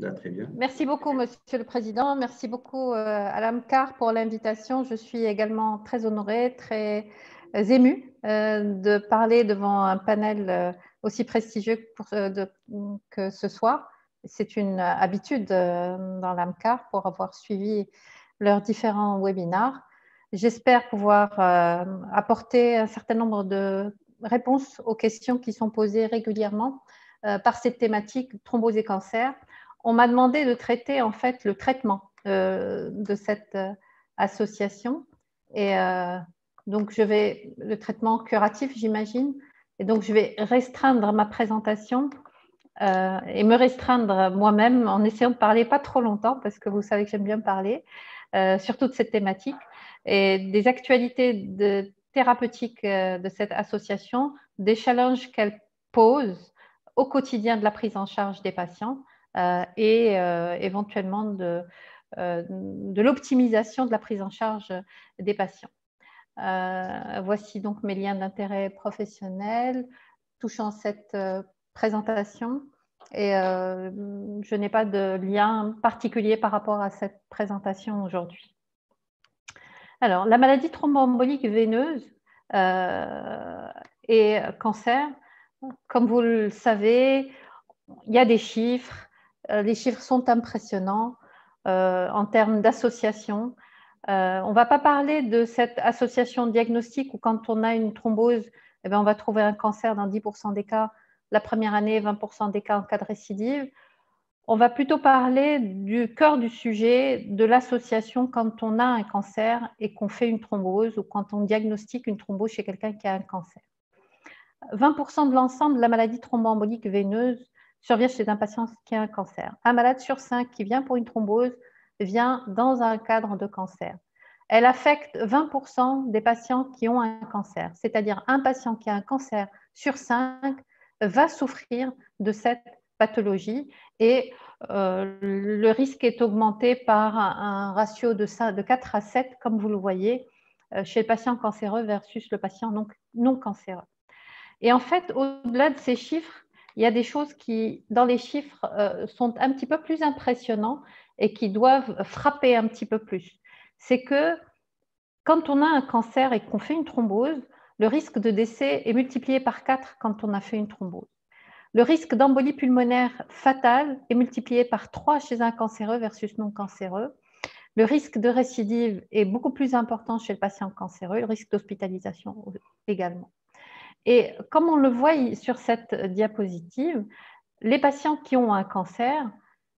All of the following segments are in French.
Là, très bien. Merci beaucoup, Monsieur le Président. Merci beaucoup à l'AMCAR pour l'invitation. Je suis également très honorée, très émue de parler devant un panel aussi prestigieux que ce soir. C'est une habitude dans l'AMCAR pour avoir suivi leurs différents webinars. J'espère pouvoir apporter un certain nombre de réponses aux questions qui sont posées régulièrement par cette thématique thrombose et cancer. On m'a demandé de traiter en fait le traitement de cette association et donc le traitement curatif, j'imagine, et donc je vais restreindre ma présentation et me restreindre moi-même en essayant de parler pas trop longtemps parce que vous savez que j'aime bien parler sur toute cette thématique et des actualités thérapeutiques de cette association, des challenges qu'elle pose au quotidien de la prise en charge des patients et éventuellement de l'optimisation de la prise en charge des patients. Voici donc mes liens d'intérêt professionnel touchant cette présentation et je n'ai pas de lien particulier par rapport à cette présentation aujourd'hui. Alors, la maladie thromboembolique veineuse et cancer, comme vous le savez, il y a des chiffres. Les chiffres sont impressionnants en termes d'association. On ne va pas parler de cette association diagnostique où quand on a une thrombose, eh bien, on va trouver un cancer dans 10% des cas la première année, 20% des cas en cas de récidive. On va plutôt parler du cœur du sujet, de l'association quand on a un cancer et qu'on fait une thrombose ou quand on diagnostique une thrombose chez quelqu'un qui a un cancer. 20% de l'ensemble de la maladie thromboembolique veineuse survient chez un patient qui a un cancer. Un malade sur 5 qui vient pour une thrombose vient dans un cadre de cancer. Elle affecte 20% des patients qui ont un cancer, c'est-à-dire un patient qui a un cancer sur 5 va souffrir de cette pathologie et le risque est augmenté par un ratio de 4 à 7, comme vous le voyez, chez le patient cancéreux versus le patient non cancéreux. Et en fait, au-delà de ces chiffres, il y a des choses qui, dans les chiffres, sont un petit peu plus impressionnants et qui doivent frapper un petit peu plus. C'est que quand on a un cancer et qu'on fait une thrombose, le risque de décès est multiplié par 4 quand on a fait une thrombose. Le risque d'embolie pulmonaire fatale est multiplié par 3 chez un cancéreux versus non cancéreux. Le risque de récidive est beaucoup plus important chez le patient cancéreux, le risque d'hospitalisation également. Et comme on le voit sur cette diapositive, les patients qui ont un cancer,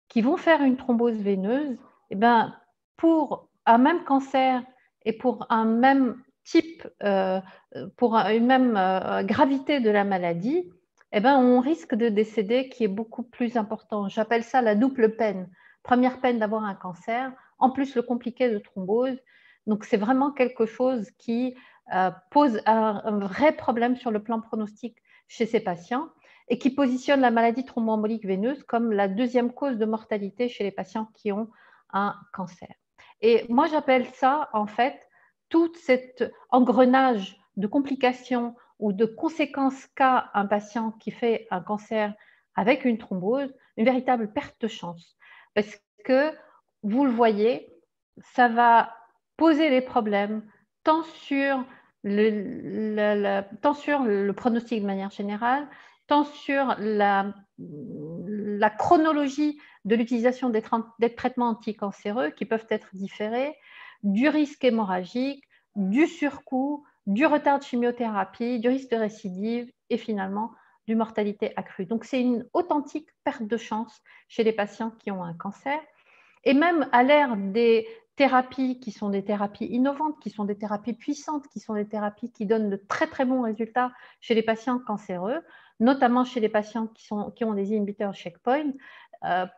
qui vont faire une thrombose veineuse, eh bien, pour un même cancer et pour un même type, pour une même gravité de la maladie, eh bien, on risque de décéder qui est beaucoup plus important. J'appelle ça la double peine. Première peine d'avoir un cancer, en plus le compliqué de thrombose. Donc, c'est vraiment quelque chose qui pose un vrai problème sur le plan pronostic chez ces patients et qui positionne la maladie thromboembolique veineuse comme la deuxième cause de mortalité chez les patients qui ont un cancer. Et moi, j'appelle ça, en fait, tout cet engrenage de complications ou de conséquences qu'a un patient qui fait un cancer avec une thrombose, une véritable perte de chance. Parce que, vous le voyez, ça va poser des problèmes tant sur le pronostic de manière générale, tant sur la chronologie de l'utilisation des traitements anticancéreux qui peuvent être différés, du risque hémorragique, du surcoût, du retard de chimiothérapie, du risque de récidive et finalement d'une mortalité accrue. Donc, c'est une authentique perte de chance chez les patients qui ont un cancer. Et même à l'ère des thérapies qui sont des thérapies innovantes, qui sont des thérapies puissantes, qui sont des thérapies qui donnent de très très bons résultats chez les patients cancéreux, notamment chez les patients qui ont des inhibiteurs checkpoint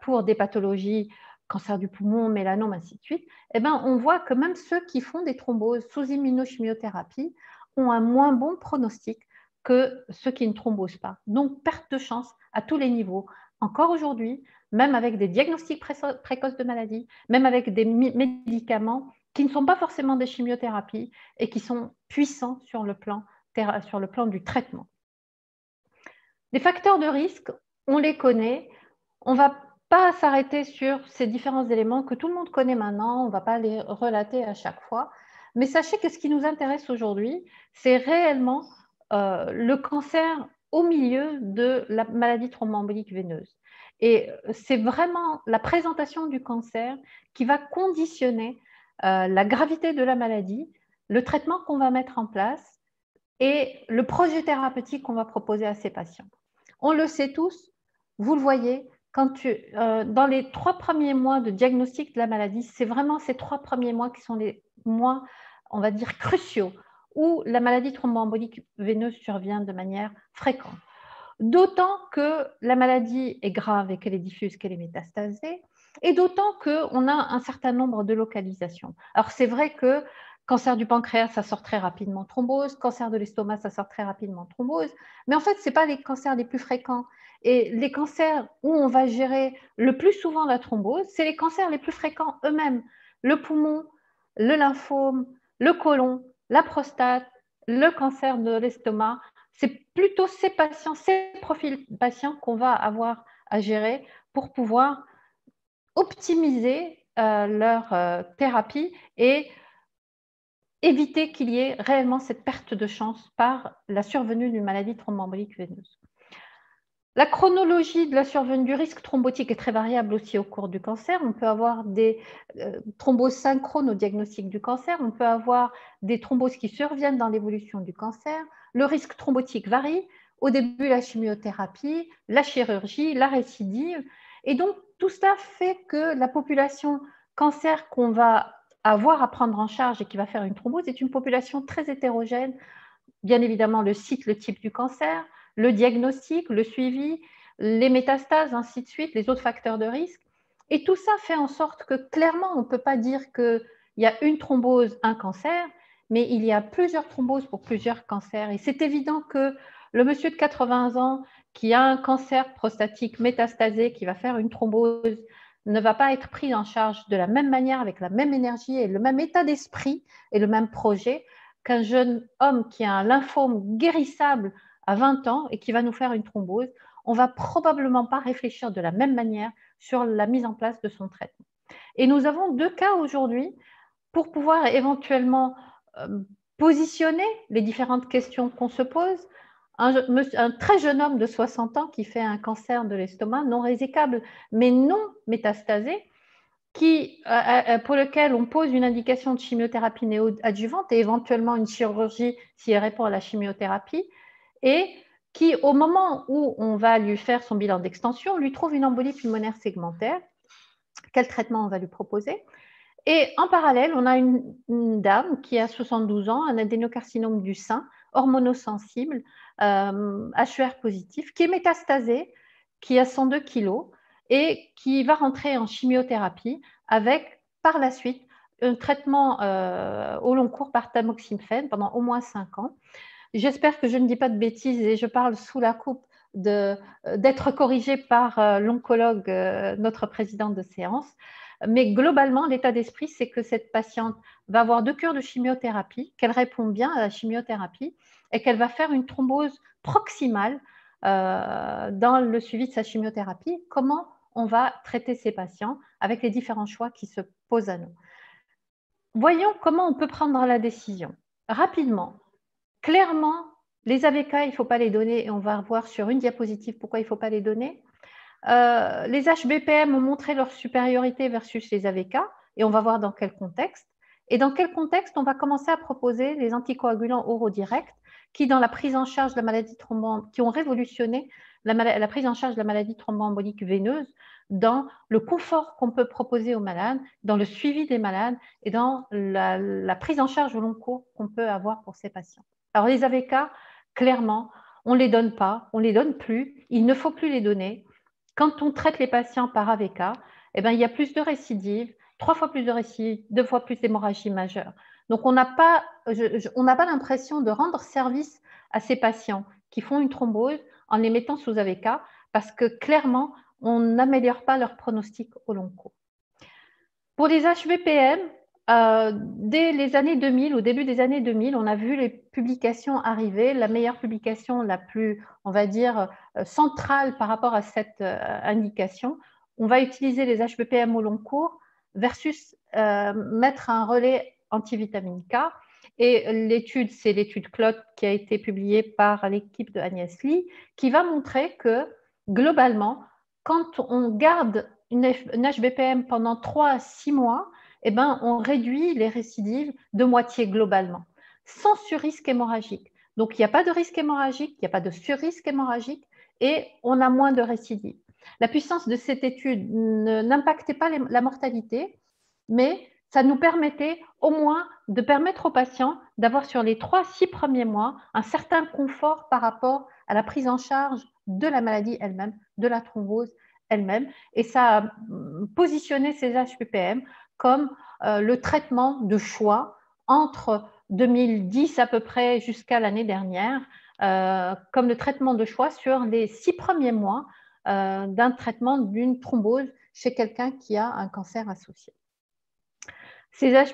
pour des pathologies, cancer du poumon, mélanome, ainsi de suite, eh bien, on voit que même ceux qui font des thromboses sous immunochimiothérapie ont un moins bon pronostic que ceux qui ne thrombosent pas. Donc, perte de chance à tous les niveaux. Encore aujourd'hui, même avec des diagnostics précoces de maladie, même avec des médicaments qui ne sont pas forcément des chimiothérapies et qui sont puissants sur le plan du traitement. Les facteurs de risque, on les connaît. On va pas s'arrêter sur ces différents éléments que tout le monde connaît maintenant, on ne va pas les relater à chaque fois. Mais sachez que ce qui nous intéresse aujourd'hui, c'est réellement le cancer au milieu de la maladie thromboembolique veineuse. Et c'est vraiment la présentation du cancer qui va conditionner la gravité de la maladie, le traitement qu'on va mettre en place et le projet thérapeutique qu'on va proposer à ces patients. On le sait tous, vous le voyez, dans les 3 premiers mois de diagnostic de la maladie, c'est vraiment ces 3 premiers mois qui sont les mois, on va dire, cruciaux, où la maladie thromboembolique veineuse survient de manière fréquente. D'autant que la maladie est grave et qu'elle est diffuse, qu'elle est métastasée, et d'autant qu'on a un certain nombre de localisations. Alors c'est vrai que cancer du pancréas, ça sort très rapidement thrombose, cancer de l'estomac, ça sort très rapidement thrombose, mais en fait, ce n'est pas les cancers les plus fréquents. Et les cancers où on va gérer le plus souvent la thrombose, c'est les cancers les plus fréquents eux-mêmes. Le poumon, le lymphome, le côlon, la prostate, le cancer de l'estomac. C'est plutôt ces patients, ces profils patients qu'on va avoir à gérer pour pouvoir optimiser leur thérapie et éviter qu'il y ait réellement cette perte de chance par la survenue d'une maladie thromboembolique veineuse. La chronologie de la survenue du risque thrombotique est très variable aussi au cours du cancer. On peut avoir des thromboses synchrones au diagnostic du cancer, on peut avoir des thromboses qui surviennent dans l'évolution du cancer. Le risque thrombotique varie. Au début, la chimiothérapie, la chirurgie, la récidive. Et donc, tout ça fait que la population cancer qu'on va avoir à prendre en charge et qui va faire une thrombose est une population très hétérogène. Bien évidemment, le site, le type du cancer, le diagnostic, le suivi, les métastases, ainsi de suite, les autres facteurs de risque. Et tout ça fait en sorte que clairement, on ne peut pas dire qu'il y a une thrombose, un cancer, mais il y a plusieurs thromboses pour plusieurs cancers. Et c'est évident que le monsieur de 80 ans qui a un cancer prostatique métastasé, qui va faire une thrombose, ne va pas être pris en charge de la même manière, avec la même énergie et le même état d'esprit et le même projet qu'un jeune homme qui a un lymphome guérissable à 20 ans et qui va nous faire une thrombose. On ne va probablement pas réfléchir de la même manière sur la mise en place de son traitement. Et nous avons 2 cas aujourd'hui pour pouvoir éventuellement positionner les différentes questions qu'on se pose. Un très jeune homme de 60 ans qui fait un cancer de l'estomac non résecable, mais non métastasé, pour lequel on pose une indication de chimiothérapie néoadjuvante et éventuellement une chirurgie s'il répond à la chimiothérapie, et qui, au moment où on va lui faire son bilan d'extension, lui trouve une embolie pulmonaire segmentaire. Quel traitement on va lui proposer? Et en parallèle, on a une dame qui a 72 ans, un adénocarcinome du sein, hormonosensible, HER positif, qui est métastasée, qui a 102 kilos et qui va rentrer en chimiothérapie avec, par la suite, un traitement au long cours par tamoxifène pendant au moins 5 ans. J'espère que je ne dis pas de bêtises et je parle sous la coupe d'être corrigée par l'oncologue, notre présidente de séance. Mais globalement, l'état d'esprit, c'est que cette patiente va avoir 2 cures de chimiothérapie, qu'elle répond bien à la chimiothérapie et qu'elle va faire une thrombose proximale dans le suivi de sa chimiothérapie. Comment on va traiter ces patients avec les différents choix qui se posent à nous. Voyons comment on peut prendre la décision. Rapidement, clairement, les AVK, il ne faut pas les donner et on va voir sur une diapositive pourquoi il ne faut pas les donner. Les HBPM ont montré leur supériorité versus les AVK et on va voir dans quel contexte. Et dans quel contexte on va commencer à proposer les anticoagulants oraux directs qui, dans la prise en charge de la maladie qui ont révolutionné la prise en charge de la maladie thromboembolique veineuse dans le confort qu'on peut proposer aux malades, dans le suivi des malades et dans la prise en charge au long cours qu'on peut avoir pour ces patients. Alors les AVK, clairement, on ne les donne pas, on ne les donne plus, il ne faut plus les donner. Quand on traite les patients par AVK, eh bien, il y a plus de récidives, 3 fois plus de récidives, 2 fois plus d'hémorragie majeure. Donc, on n'a pas l'impression de rendre service à ces patients qui font une thrombose en les mettant sous AVK parce que clairement, on n'améliore pas leur pronostic au long cours. Pour les HVPM, dès les années 2000, au début des années 2000, on a vu les publications arriver. La meilleure publication, la plus, on va dire, centrale par rapport à cette indication, on va utiliser les HBPM au long cours versus mettre un relais antivitamine K. Et l'étude, c'est l'étude CLOT qui a été publiée par l'équipe de Agnès Lee, qui va montrer que globalement, quand on garde une HBPM pendant 3 à 6 mois, eh ben, on réduit les récidives de moitié globalement, sans surrisque hémorragique. Donc, il n'y a pas de risque hémorragique, il n'y a pas de surrisque hémorragique et on a moins de récidives. La puissance de cette étude n'impactait pas la mortalité, mais ça nous permettait au moins de permettre aux patients d'avoir sur les 3-6 premiers mois un certain confort par rapport à la prise en charge de la maladie elle-même, de la thrombose elle-même. Et ça a positionné ces HPPM comme le traitement de choix entre 2010 à peu près jusqu'à l'année dernière, comme le traitement de choix sur les 6 premiers mois d'un traitement d'une thrombose chez quelqu'un qui a un cancer associé.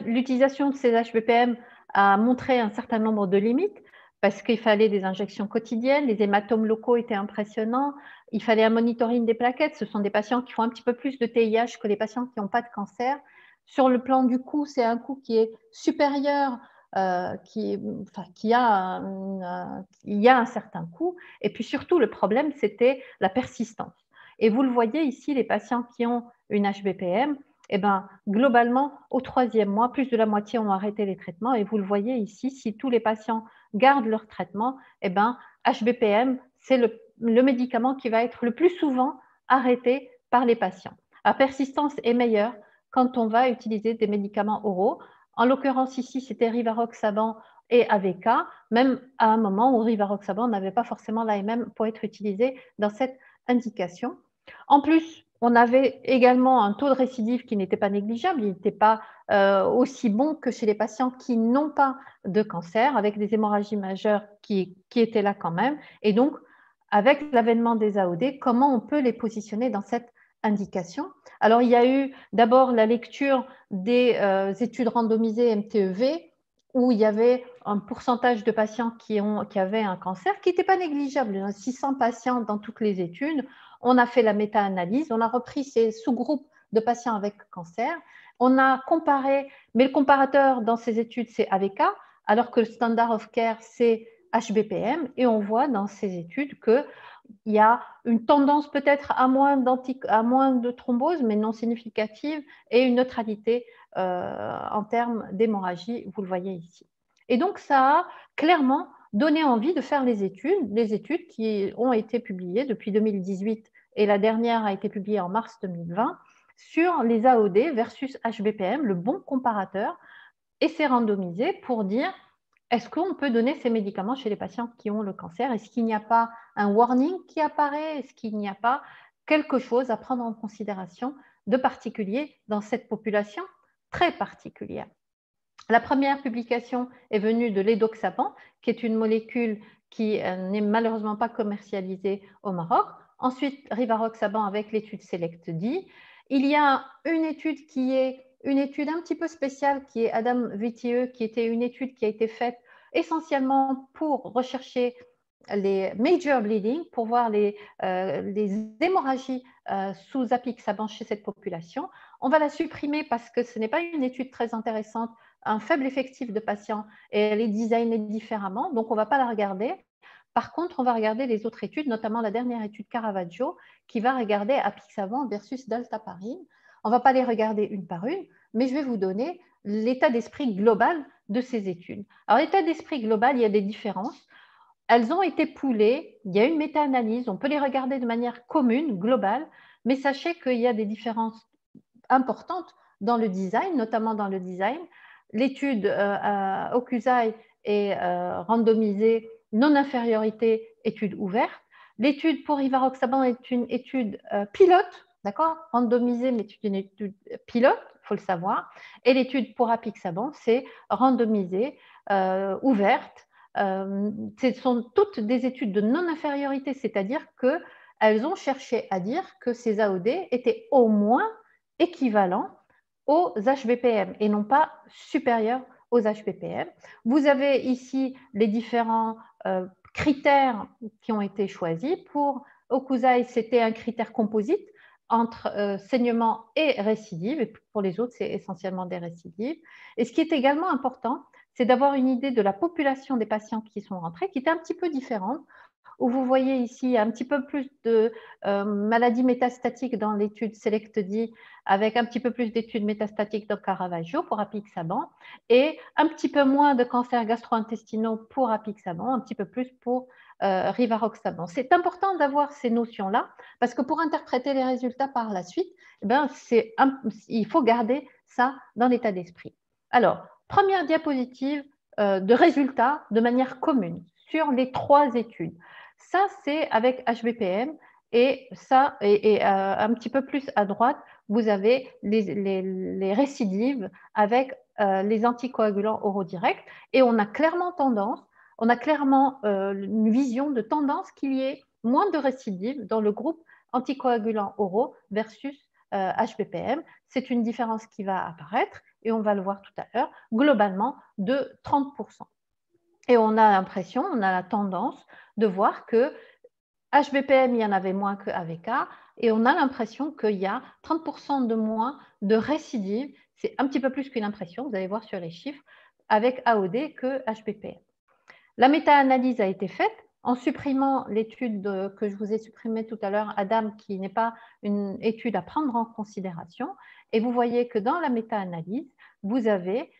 L'utilisation de ces HBPM a montré un certain nombre de limites parce qu'il fallait des injections quotidiennes, les hématomes locaux étaient impressionnants, il fallait un monitoring des plaquettes. Ce sont des patients qui font un petit peu plus de TIH que les patients qui n'ont pas de cancer. Sur le plan du coût, c'est un coût qui est supérieur, il y a un certain coût. Et puis surtout, le problème, c'était la persistance. Et vous le voyez ici, les patients qui ont une HBPM, eh ben, globalement, au 3e mois, plus de la moitié ont arrêté les traitements. Et vous le voyez ici, si tous les patients gardent leur traitement, eh ben, HBPM, c'est le médicament qui va être le plus souvent arrêté par les patients. La persistance est meilleure quand on va utiliser des médicaments oraux. En l'occurrence, ici, c'était rivaroxaban et AVK, même à un moment où rivaroxaban n'avait pas forcément l'AMM pour être utilisé dans cette indication. En plus, on avait également un taux de récidive qui n'était pas négligeable, il n'était pas aussi bon que chez les patients qui n'ont pas de cancer, avec des hémorragies majeures qui étaient là quand même. Et donc, avec l'avènement des AOD, comment on peut les positionner dans cette indication? Alors, il y a eu d'abord la lecture des études randomisées MTEV, où il y avait un pourcentage de patients qui avaient un cancer qui n'était pas négligeable, 600 patients dans toutes les études. On a fait la méta-analyse, on a repris ces sous-groupes de patients avec cancer, on a comparé, mais le comparateur dans ces études, c'est AVK, alors que le standard of care, c'est HBPM, et on voit dans ces études qu'il y a une tendance peut-être à moins de thrombose, mais non significative, et une neutralité en termes d'hémorragie, vous le voyez ici. Et donc, ça a clairement donné envie de faire les études qui ont été publiées depuis 2018 et la dernière a été publiée en mars 2020 sur les AOD versus HBPM, le bon comparateur, et c'est randomisé pour dire est-ce qu'on peut donner ces médicaments chez les patients qui ont le cancer? Est-ce qu'il n'y a pas un warning qui apparaît? Est-ce qu'il n'y a pas quelque chose à prendre en considération de particulier dans cette population très particulière? La première publication est venue de l'édoxaban, qui est une molécule qui n'est malheureusement pas commercialisée au Maroc. Ensuite, rivaroxaban avec l'étude SELECT-D. Il y a une étude qui est une étude un petit peu spéciale qui est Adam Vitieux, qui était une étude qui a été faite essentiellement pour rechercher les major bleeding, pour voir les hémorragies sous apixaban chez cette population. On va la supprimer parce que ce n'est pas une étude très intéressante, un faible effectif de patients et elle est designée différemment, donc on ne va pas la regarder. Par contre, on va regarder les autres études, notamment la dernière étude Caravaggio, qui va regarder apixaban versus dalteparine. On ne va pas les regarder une par une, mais je vais vous donner l'état d'esprit global de ces études. Alors, l'état d'esprit global, il y a des différences. Elles ont été poolées, il y a une méta-analyse, on peut les regarder de manière commune, globale, mais sachez qu'il y a des différences importantes dans le design, notamment dans le design. L'étude Okusai est randomisée, non-infériorité, étude ouverte. L'étude pour rivaroxaban est une étude pilote, d'accord, randomisée, mais c'est une étude pilote, il faut le savoir. Et l'étude pour apixaban, c'est randomisée, ouverte. Ce sont toutes des études de non-infériorité, c'est-à-dire qu'elles ont cherché à dire que ces AOD étaient au moins équivalents aux HBPM et non pas supérieurs aux HBPM. Vous avez ici les différents critères qui ont été choisis. Pour Okusai, c'était un critère composite entre saignement et récidive, et pour les autres, c'est essentiellement des récidives. Et ce qui est également important, c'est d'avoir une idée de la population des patients qui sont rentrés, qui est un petit peu différente, où vous voyez ici un petit peu plus de maladies métastatiques dans l'étude SELECT-D, avec un petit peu plus d'études métastatiques dans Caravaggio pour apixaban, et un petit peu moins de cancers gastro-intestinaux pour apixaban, un petit peu plus pour rivaroxaban. C'est important d'avoir ces notions-là, parce que pour interpréter les résultats par la suite, eh ben, il faut garder ça dans l'état d'esprit. Alors, première diapositive de résultats de manière commune sur les 3 études. Ça, c'est avec HBPM, et ça, un petit peu plus à droite, vous avez les récidives avec les anticoagulants oraux directs, et on a clairement une vision de tendance qu'il y ait moins de récidives dans le groupe anticoagulants oraux versus HBPM. C'est une différence qui va apparaître, et on va le voir tout à l'heure, globalement de 30%. Et on a l'impression, on a la tendance de voir que HBPM, il y en avait moins que AVK, et on a l'impression qu'il y a 30% de moins de récidives. C'est un petit peu plus qu'une impression, vous allez voir sur les chiffres, avec AOD que HBPM. La méta-analyse a été faite en supprimant l'étude que je vous ai supprimée tout à l'heure, Adam, qui n'est pas une étude à prendre en considération. Et vous voyez que dans la méta-analyse, vous avez,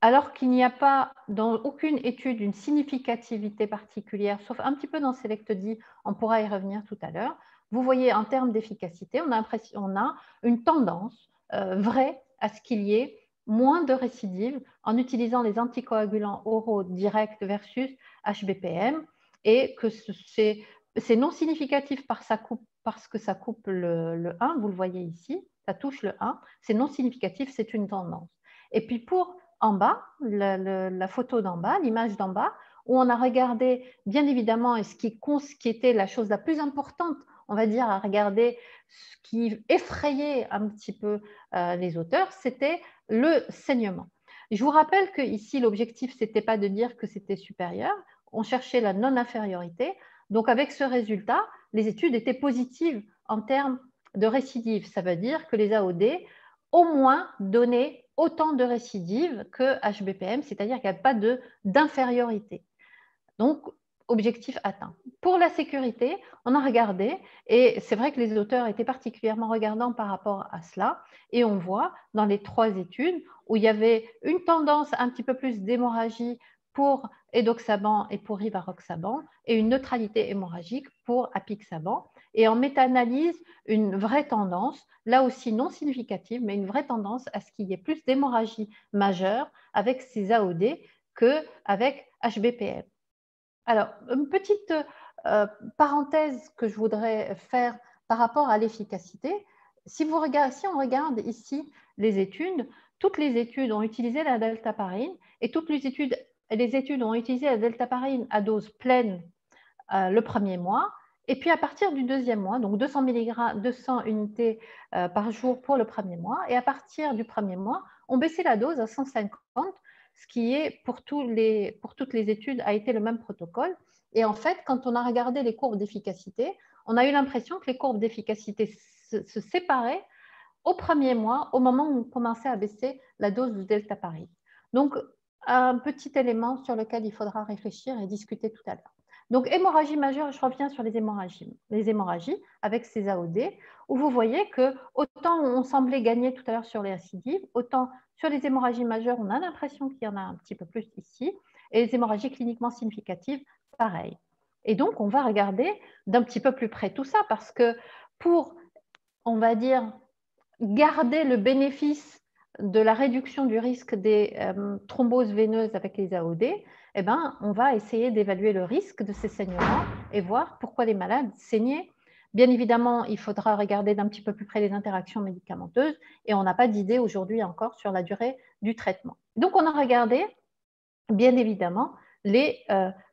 alors qu'il n'y a pas dans aucune étude une significativité particulière, sauf un petit peu dans SELECT-D, on pourra y revenir tout à l'heure, vous voyez en termes d'efficacité, on a une tendance vraie à ce qu'il y ait moins de récidives en utilisant les anticoagulants oraux directs versus HBPM, et que c'est non significatif parce que ça coupe le 1, vous le voyez ici, ça touche le 1, c'est non significatif, c'est une tendance. Et puis pour en bas, la photo d'en bas, l'image d'en bas, où on a regardé, bien évidemment, et ce qui était la chose la plus importante, on va dire, à regarder, ce qui effrayait un petit peu les auteurs, c'était le saignement. Je vous rappelle que ici, l'objectif, ce n'était pas de dire que c'était supérieur, on cherchait la non-infériorité. Donc, avec ce résultat, les études étaient positives en termes de récidive. Ça veut dire que les AOD, au moins, donnaient autant de récidives que HBPM, c'est-à-dire qu'il n'y a pas d'infériorité. Donc, objectif atteint. Pour la sécurité, on a regardé, et c'est vrai que les auteurs étaient particulièrement regardants par rapport à cela, et on voit dans les 3 études où il y avait une tendance un petit peu plus d'hémorragie pour edoxaban et pour rivaroxaban, et une neutralité hémorragique pour apixaban. Et en méta-analyse, une vraie tendance, là aussi non significative, mais une vraie tendance à ce qu'il y ait plus d'hémorragie majeure avec ces AOD qu'avec HBPM. Alors, une petite parenthèse que je voudrais faire par rapport à l'efficacité. Si on regarde ici les études, toutes les études ont utilisé la deltaparine, et toutes les études ont utilisé la deltaparine à dose pleine le premier mois, et puis à partir du 2e mois, donc 200 mg, 200 unités par jour pour le premier mois, et à partir du 1er mois, on baissait la dose à 150, ce qui est pour toutes les études a été le même protocole. Et en fait, quand on a regardé les courbes d'efficacité, on a eu l'impression que les courbes d'efficacité se séparaient au 1er mois, au moment où on commençait à baisser la dose de deltaparine. Donc, un petit élément sur lequel il faudra réfléchir et discuter tout à l'heure. Donc, hémorragie majeure, je reviens sur les hémorragies avec ces AOD, où vous voyez que autant on semblait gagner tout à l'heure sur les récidives, autant sur les hémorragies majeures, on a l'impression qu'il y en a un petit peu plus ici, et les hémorragies cliniquement significatives, pareil. Et donc, on va regarder d'un petit peu plus près tout ça, parce que pour, on va dire, garder le bénéfice de la réduction du risque des thromboses veineuses avec les AOD, eh ben, on va essayer d'évaluer le risque de ces saignements et voir pourquoi les malades saignaient. Bien évidemment, il faudra regarder d'un petit peu plus près les interactions médicamenteuses, et on n'a pas d'idée aujourd'hui encore sur la durée du traitement. Donc, on a regardé, bien évidemment, les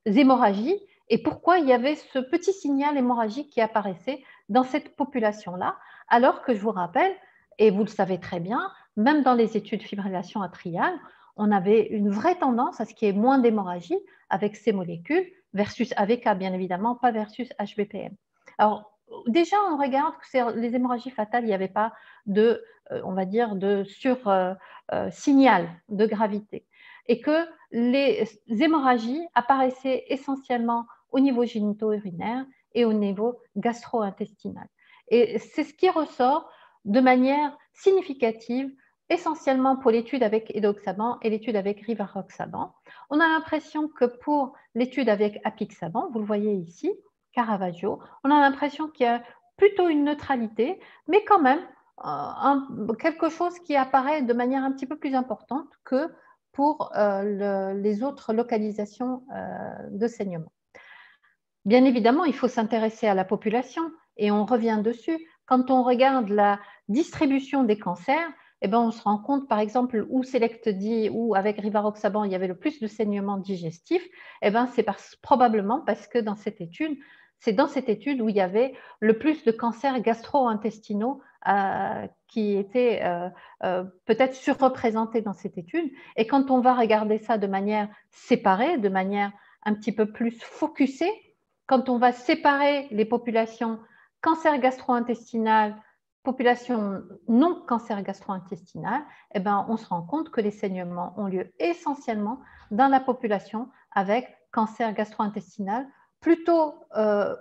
hémorragies et pourquoi il y avait ce petit signal hémorragique qui apparaissait dans cette population-là, alors que je vous rappelle, et vous le savez très bien, même dans les études fibrillation atriale, on avait une vraie tendance à ce qu'il y ait moins d'hémorragie avec ces molécules versus AVK, bien évidemment, pas versus HBPM. Alors, déjà, on regarde que les hémorragies fatales, il n'y avait pas de, on va dire, de signal de gravité. Et que les hémorragies apparaissaient essentiellement au niveau génito-urinaire et au niveau gastro-intestinal. Et c'est ce qui ressort de manière significative, essentiellement pour l'étude avec edoxaban et l'étude avec rivaroxaban. On a l'impression que pour l'étude avec apixaban, vous le voyez ici, Caravaggio, on a l'impression qu'il y a plutôt une neutralité, mais quand même quelque chose qui apparaît de manière un petit peu plus importante que pour les autres localisations de saignement. Bien évidemment, il faut s'intéresser à la population et on revient dessus. Quand on regarde la distribution des cancers, eh ben, on se rend compte, par exemple, où Selectdi ou avec rivaroxaban, il y avait le plus de saignement digestif, eh ben, c'est probablement parce que dans cette étude, c'est dans cette étude où il y avait le plus de cancers gastro-intestinaux qui étaient peut-être surreprésentés dans cette étude. Et quand on va regarder ça de manière séparée, de manière un petit peu plus focusée, quand on va séparer les populations cancer gastro-intestinal, population non cancer gastro-intestinal, eh ben, on se rend compte que les saignements ont lieu essentiellement dans la population avec cancer gastro-intestinal, plutôt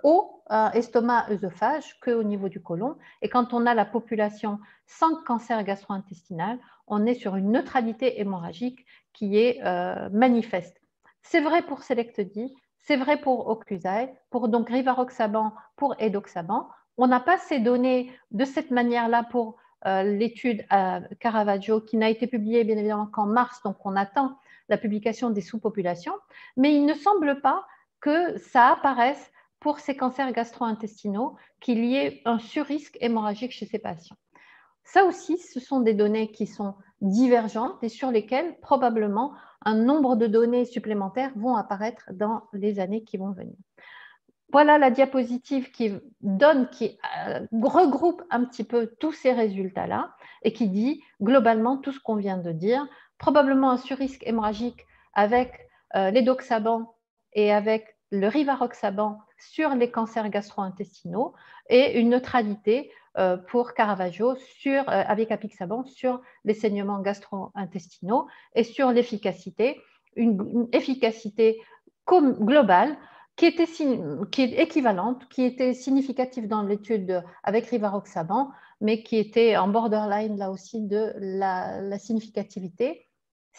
au estomac-œsophage qu'au niveau du côlon. Et quand on a la population sans cancer gastro-intestinal, on est sur une neutralité hémorragique qui est manifeste. C'est vrai pour Selectdi, c'est vrai pour Occlusal, pour donc rivaroxaban, pour edoxaban. On n'a pas ces données de cette manière-là pour l'étude à Caravaggio qui n'a été publiée bien évidemment qu'en mars, donc on attend la publication des sous-populations, mais il ne semble pas que ça apparaisse pour ces cancers gastro-intestinaux qu'il y ait un surrisque hémorragique chez ces patients. Ça aussi, ce sont des données qui sont divergentes et sur lesquelles probablement un nombre de données supplémentaires vont apparaître dans les années qui vont venir. Voilà la diapositive qui regroupe un petit peu tous ces résultats-là et qui dit globalement tout ce qu'on vient de dire. Probablement un surrisque hémorragique avec l'édoxaban et avec le rivaroxaban sur les cancers gastro-intestinaux et une neutralité pour Caravaggio avec apixaban sur les saignements gastro-intestinaux et sur l'efficacité, une efficacité globale qui est équivalente, qui était significative dans l'étude avec rivaroxaban, mais qui était en borderline là aussi de la significativité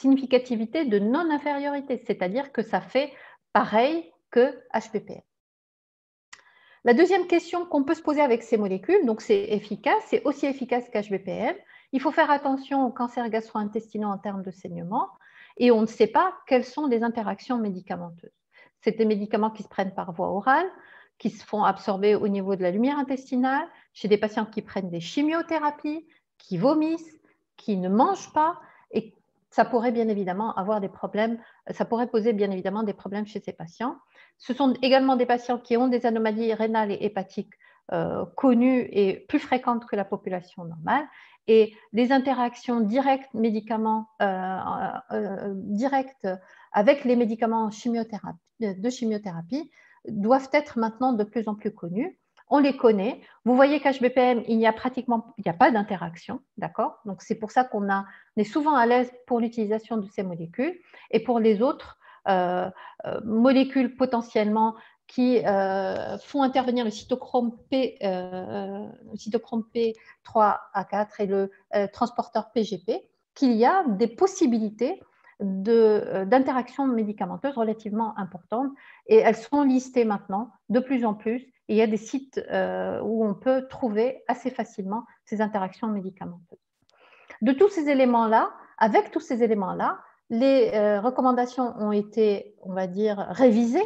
de non-infériorité, c'est-à-dire que ça fait pareil que HPPM. La deuxième question qu'on peut se poser avec ces molécules, donc c'est efficace, c'est aussi efficace qu'HBPM. Il faut faire attention aux cancers gastro-intestinaux en termes de saignement et on ne sait pas quelles sont les interactions médicamenteuses. C'est des médicaments qui se prennent par voie orale, qui se font absorber au niveau de la lumière intestinale, chez des patients qui prennent des chimiothérapies, qui vomissent, qui ne mangent pas, et ça pourrait bien évidemment avoir des problèmes, ça pourrait poser bien évidemment des problèmes chez ces patients. Ce sont également des patients qui ont des anomalies rénales et hépatiques connues et plus fréquentes que la population normale. Et les interactions directes directes avec les médicaments de chimiothérapie doivent être maintenant de plus en plus connues. On les connaît. Vous voyez qu'HBPM, il n'y a pas d'interaction, d'accord? Donc c'est pour ça qu'on est souvent à l'aise pour l'utilisation de ces molécules. Et pour les autres molécules potentiellement qui font intervenir le cytochrome P3A4 et le transporteur PGP, qu'il y a des possibilités d'interaction médicamenteuse relativement importantes et elles sont listées maintenant de plus en plus. Et il y a des sites où on peut trouver assez facilement ces interactions médicamenteuses. De tous ces éléments-là, avec tous ces éléments-là, les recommandations ont été, on va dire, révisées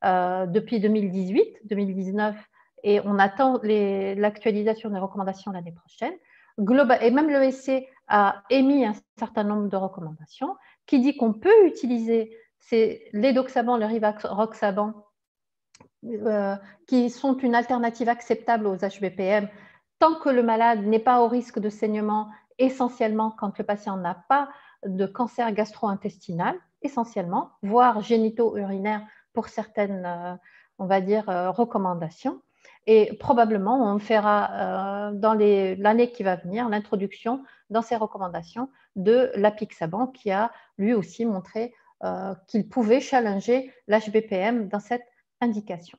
depuis 2018, 2019, et on attend l'actualisation des recommandations l'année prochaine. Et même l'ESC a émis un certain nombre de recommandations qui dit qu'on peut utiliser l'édoxaban, le rivaroxaban, qui sont une alternative acceptable aux HBPM tant que le malade n'est pas au risque de saignement, essentiellement quand le patient n'a pas de cancer gastro-intestinal, essentiellement, voire génito-urinaire pour certaines, on va dire, recommandations. Et probablement, on fera dans l'année qui va venir l'introduction dans ces recommandations de l'apixaban qui a lui aussi montré qu'il pouvait challenger l'HBPM dans cette indication.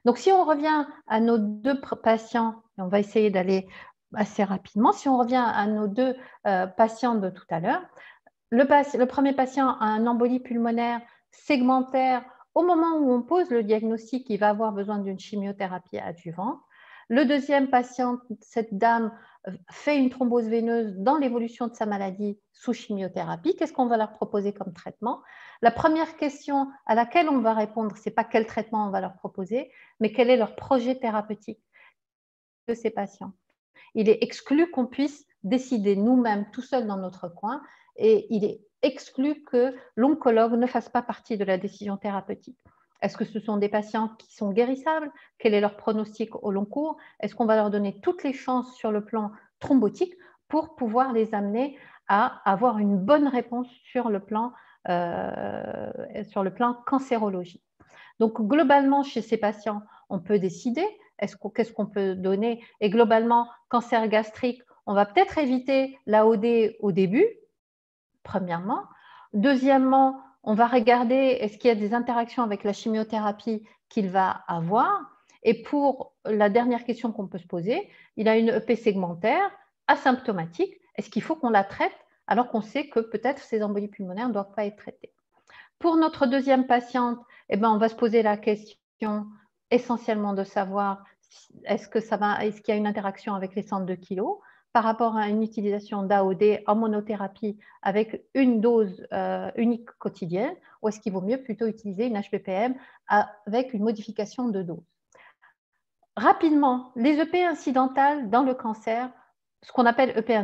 Donc, si on revient à nos deux patients, on va essayer d'aller assez rapidement, si on revient à nos deux patients de tout à l'heure, le premier patient a un embolie pulmonaire segmentaire au moment où on pose le diagnostic, il va avoir besoin d'une chimiothérapie adjuvante. Le deuxième patient, cette dame, fait une thrombose veineuse dans l'évolution de sa maladie sous chimiothérapie. Qu'est-ce qu'on va leur proposer comme traitement? La première question à laquelle on va répondre, ce n'est pas quel traitement on va leur proposer, mais quel est leur projet thérapeutique de ces patients. Il est exclu qu'on puisse décider nous-mêmes tout seuls dans notre coin et il est exclu que l'oncologue ne fasse pas partie de la décision thérapeutique. Est-ce que ce sont des patients qui sont guérissables? Quel est leur pronostic au long cours? Est-ce qu'on va leur donner toutes les chances sur le plan thrombotique pour pouvoir les amener à avoir une bonne réponse sur le plan cancérologie? Donc, globalement, chez ces patients, on peut décider qu'est-ce qu'on peut donner. Et globalement, cancer gastrique, on va peut-être éviter l'AOD au début, premièrement. Deuxièmement, on va regarder est-ce qu'il y a des interactions avec la chimiothérapie qu'il va avoir. Et pour la dernière question qu'on peut se poser, il a une EP segmentaire asymptomatique. Est-ce qu'il faut qu'on la traite alors qu'on sait que peut-être ces embolies pulmonaires ne doivent pas être traitées? Pour notre deuxième patiente, eh ben, on va se poser la question essentiellement de savoir est-ce qu'il y a une interaction avec les 102 kg par rapport à une utilisation d'AOD en monothérapie avec une dose unique quotidienne, ou est-ce qu'il vaut mieux plutôt utiliser une HBPM avec une modification de dose? Rapidement, les EP incidentales dans le cancer, ce qu'on appelle EP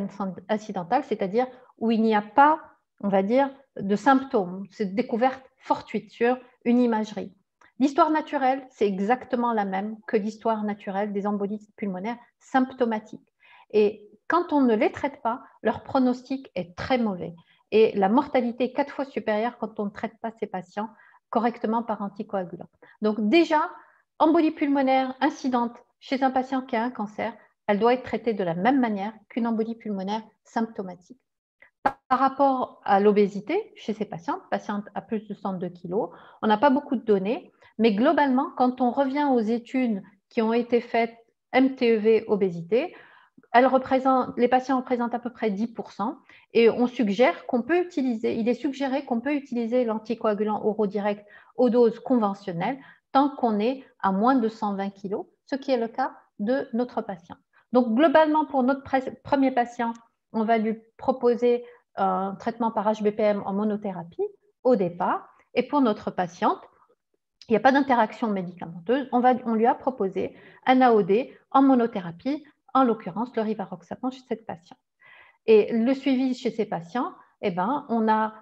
incidentales, c'est-à-dire où il n'y a pas, on va dire, de symptômes, c'est découverte fortuite sur une imagerie. L'histoire naturelle, c'est exactement la même que l'histoire naturelle des embolies pulmonaires symptomatiques. Et quand on ne les traite pas, leur pronostic est très mauvais. Et la mortalité est 4 fois supérieure quand on ne traite pas ces patients correctement par anticoagulant. Donc déjà, embolie pulmonaire incidente chez un patient qui a un cancer, elle doit être traitée de la même manière qu'une embolie pulmonaire symptomatique. Par rapport à l'obésité, chez ces patientes à plus de 102 kg, on n'a pas beaucoup de données, mais globalement, quand on revient aux études qui ont été faites MTEV obésité, les patients représentent à peu près 10% et on suggère qu'on peut utiliser, il est suggéré qu'on peut utiliser l'anticoagulant oraux direct aux doses conventionnelles tant qu'on est à moins de 120 kg, ce qui est le cas de notre patient. Donc globalement, pour notre premier patient, on va lui proposer un traitement par HBPM en monothérapie au départ. Et pour notre patiente, il n'y a pas d'interaction médicamenteuse. On lui a proposé un AOD en monothérapie, en l'occurrence le rivaroxaban chez cette patiente. Et le suivi chez ces patients, eh ben, on a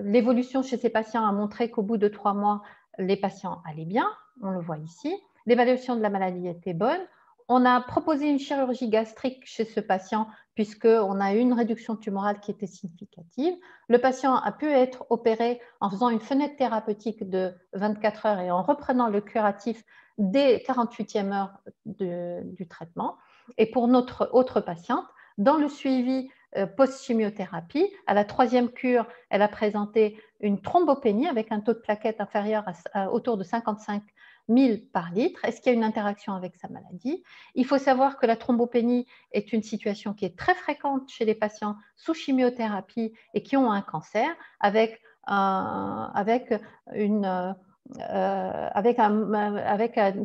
l'évolution chez ces patients a montré qu'au bout de 3 mois, les patients allaient bien, on le voit ici. L'évaluation de la maladie était bonne. On a proposé une chirurgie gastrique chez ce patient puisqu'on a eu une réduction tumorale qui était significative. Le patient a pu être opéré en faisant une fenêtre thérapeutique de 24 heures et en reprenant le curatif dès 48e heure du traitement. Et pour notre autre patiente, dans le suivi post-chimiothérapie, à la 3e cure, elle a présenté une thrombopénie avec un taux de plaquettes inférieur autour de 55 000 par litre. Est-ce qu'il y a une interaction avec sa maladie? Il faut savoir que la thrombopénie est une situation qui est très fréquente chez les patients sous chimiothérapie et qui ont un cancer avec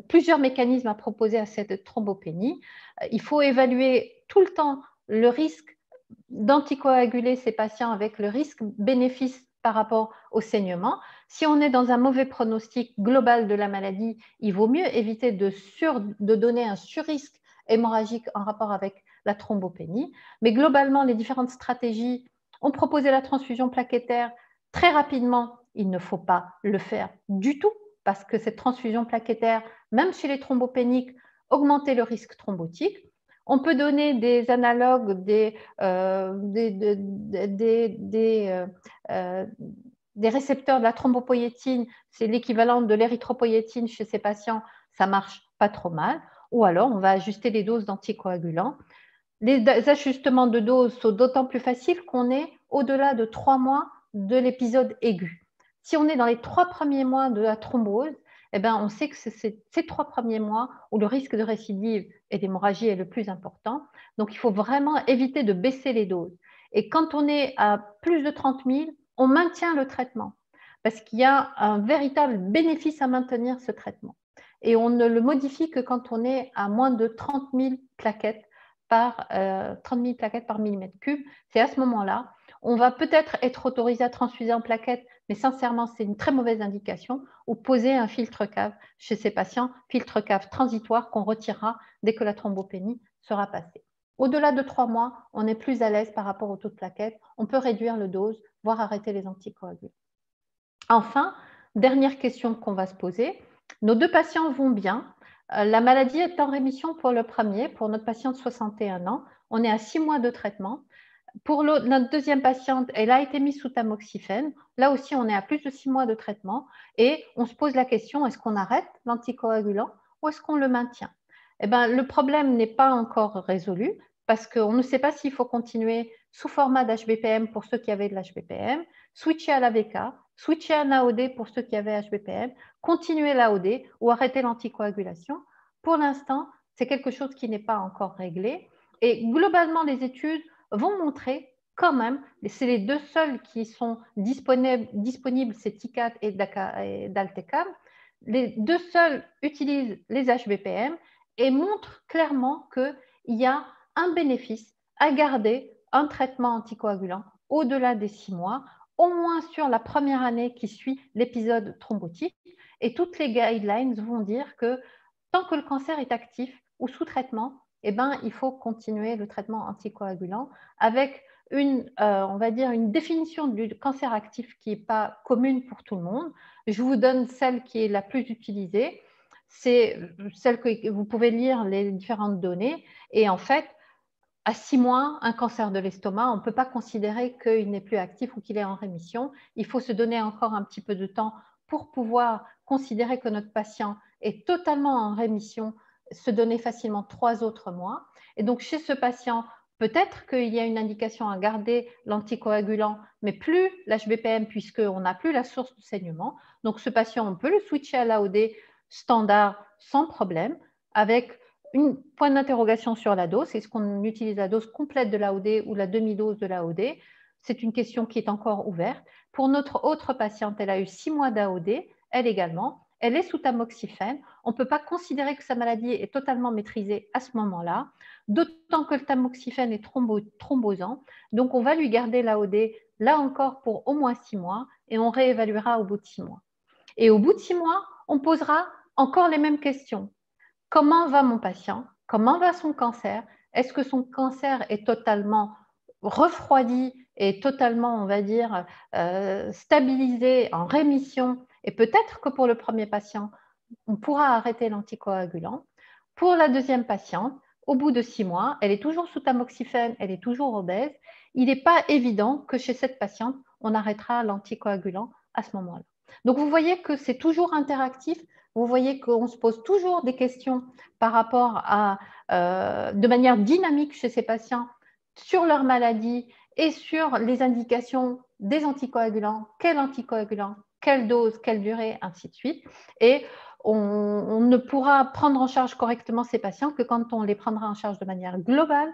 plusieurs mécanismes à proposer à cette thrombopénie. Il faut évaluer tout le temps le risque d'anticoaguler ces patients avec le risque-bénéfice par rapport au saignement. Si on est dans un mauvais pronostic global de la maladie, il vaut mieux éviter de donner un surrisque hémorragique en rapport avec la thrombopénie. Mais globalement, les différentes stratégies ont proposé la transfusion plaquettaire très rapidement. Il ne faut pas le faire du tout parce que cette transfusion plaquettaire, même chez les thrombopéniques, augmentait le risque thrombotique. On peut donner des analogues des récepteurs de la thrombopoïétine, c'est l'équivalent de l'érythropoïétine chez ces patients, ça marche pas trop mal. ou alors on va ajuster les doses d'anticoagulants. Les ajustements de doses sont d'autant plus faciles qu'on est au-delà de 3 mois de l'épisode aigu. Si on est dans les 3 premiers mois de la thrombose, eh ben, on sait que c'est ces 3 premiers mois où le risque de récidive et d'hémorragie est le plus important. Donc, il faut vraiment éviter de baisser les doses. Et quand on est à plus de 30 000, on maintient le traitement parce qu'il y a un véritable bénéfice à maintenir ce traitement. Et on ne le modifie que quand on est à moins de 30 000 plaquettes par 30 000 plaquettes par millimètre cube. C'est à ce moment-là, on va peut-être être autorisé à transfuser en plaquettes, mais sincèrement, c'est une très mauvaise indication, ou poser un filtre cave chez ces patients, filtre cave transitoire qu'on retirera dès que la thrombopénie sera passée. Au-delà de 3 mois, on est plus à l'aise par rapport au taux de plaquettes, on peut réduire le dose, voire arrêter les anticoagulants. Enfin, dernière question qu'on va se poser, nos 2 patients vont bien. La maladie est en rémission pour le premier, pour notre patient de 61 ans. On est à 6 mois de traitement. Pour notre deuxième patiente, elle a été mise sous tamoxifène. Là aussi, on est à plus de 6 mois de traitement et on se pose la question, est-ce qu'on arrête l'anticoagulant ou est-ce qu'on le maintient? Eh bien, le problème n'est pas encore résolu parce qu'on ne sait pas s'il faut continuer sous format d'HBPM pour ceux qui avaient de l'HBPM, switcher à l'AVK, switcher à l'AOD pour ceux qui avaient HBPM, continuer l'AOD ou arrêter l'anticoagulation. Pour l'instant, c'est quelque chose qui n'est pas encore réglé. Et globalement, les études vont montrer quand même, c'est les 2 seuls qui sont disponibles, c'est TICAT et Daltecam, les 2 seuls utilisent les HBPM et montrent clairement qu'il y a un bénéfice à garder un traitement anticoagulant au-delà des 6 mois, au moins sur la première année qui suit l'épisode thrombotique. Et toutes les guidelines vont dire que tant que le cancer est actif ou sous traitement, eh ben, il faut continuer le traitement anticoagulant avec on va dire une définition du cancer actif qui n'est pas commune pour tout le monde. Je vous donne celle qui est la plus utilisée. C'est celle que vous pouvez lire les différentes données. Et en fait, à 6 mois, un cancer de l'estomac, on ne peut pas considérer qu'il n'est plus actif ou qu'il est en rémission. Il faut se donner encore un petit peu de temps pour pouvoir considérer que notre patient est totalement en rémission, se donner facilement 3 autres mois. Et donc, chez ce patient, peut-être qu'il y a une indication à garder l'anticoagulant, mais plus l'HBPM puisqu'on n'a plus la source de saignement. Donc, ce patient, on peut le switcher à l'AOD standard sans problème, avec une point d'interrogation sur la dose. Est-ce qu'on utilise la dose complète de l'AOD ou la demi-dose de l'AOD? C'est une question qui est encore ouverte. Pour notre autre patiente, elle a eu 6 mois d'AOD, elle également. Elle est sous tamoxifène. On ne peut pas considérer que sa maladie est totalement maîtrisée à ce moment-là, d'autant que le tamoxifène est thrombosant. Donc, on va lui garder l'AOD, là encore, pour au moins 6 mois et on réévaluera au bout de 6 mois. Et au bout de 6 mois, on posera encore les mêmes questions. Comment va mon patient? Comment va son cancer? Est-ce que son cancer est totalement refroidi et totalement, on va dire, stabilisé, en rémission? Et peut-être que pour le premier patient, on pourra arrêter l'anticoagulant. Pour la deuxième patiente, au bout de 6 mois, elle est toujours sous tamoxifène, elle est toujours obèse. Il n'est pas évident que chez cette patiente, on arrêtera l'anticoagulant à ce moment-là. Donc, vous voyez que c'est toujours interactif. Vous voyez qu'on se pose toujours des questions par rapport à, de manière dynamique chez ces patients sur leur maladie et sur les indications des anticoagulants, quel anticoagulant, quelle dose, quelle durée, ainsi de suite. Et on ne pourra prendre en charge correctement ces patients que quand on les prendra en charge de manière globale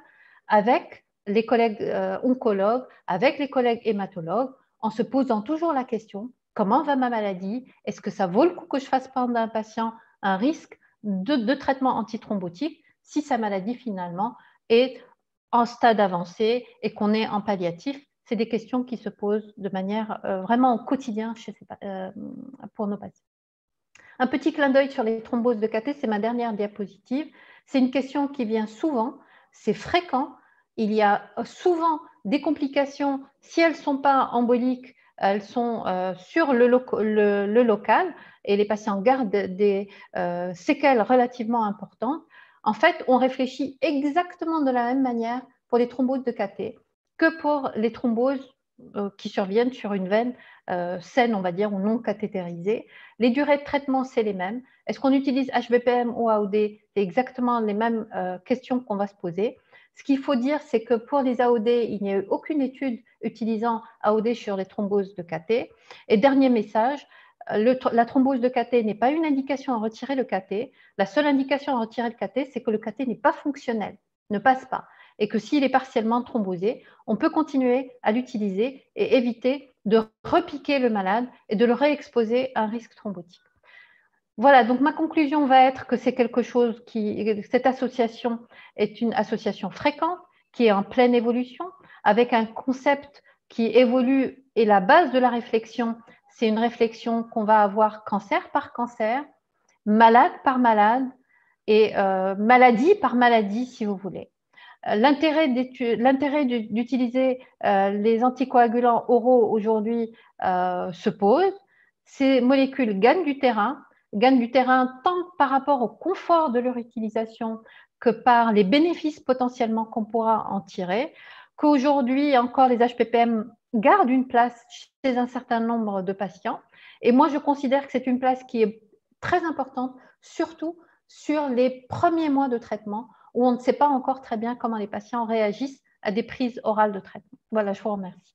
avec les collègues oncologues, avec les collègues hématologues, en se posant toujours la question: comment va ma maladie? Est-ce que ça vaut le coup que je fasse prendre à un patient un risque de traitement antithrombotique si sa maladie finalement est en stade avancé et qu'on est en palliatif? C'est des questions qui se posent de manière vraiment au quotidien pour nos patients. Un petit clin d'œil sur les thromboses de KT, c'est ma dernière diapositive. C'est une question qui vient souvent, c'est fréquent. Il y a souvent des complications, si elles ne sont pas emboliques, elles sont sur le local et les patients gardent des séquelles relativement importantes. En fait, on réfléchit exactement de la même manière pour les thromboses de KT que pour les thromboses qui surviennent sur une veine saine, on va dire, ou non cathétérisée. Les durées de traitement, c'est les mêmes. Est-ce qu'on utilise HBPM ou AOD? C'est exactement les mêmes questions qu'on va se poser. Ce qu'il faut dire, c'est que pour les AOD, il n'y a eu aucune étude utilisant AOD sur les thromboses de KT. Et dernier message, la thrombose de KT n'est pas une indication à retirer le KT. La seule indication à retirer le KT, c'est que le KT n'est pas fonctionnel, ne passe pas. Et que s'il est partiellement thrombosé, on peut continuer à l'utiliser et éviter de repiquer le malade et de le réexposer à un risque thrombotique. Voilà, donc ma conclusion va être que c'est quelque chose cette association est une association fréquente, qui est en pleine évolution, avec un concept qui évolue et la base de la réflexion, c'est une réflexion qu'on va avoir cancer par cancer, malade par malade et maladie par maladie, si vous voulez. L'intérêt d'utiliser les anticoagulants oraux aujourd'hui se pose. Ces molécules gagnent du terrain tant par rapport au confort de leur utilisation que par les bénéfices potentiellement qu'on pourra en tirer, qu'aujourd'hui encore les HPPM gardent une place chez un certain nombre de patients. Et moi, je considère que c'est une place qui est très importante, surtout sur les premiers mois de traitement, où on ne sait pas encore très bien comment les patients réagissent à des prises orales de traitement. Voilà, je vous remercie.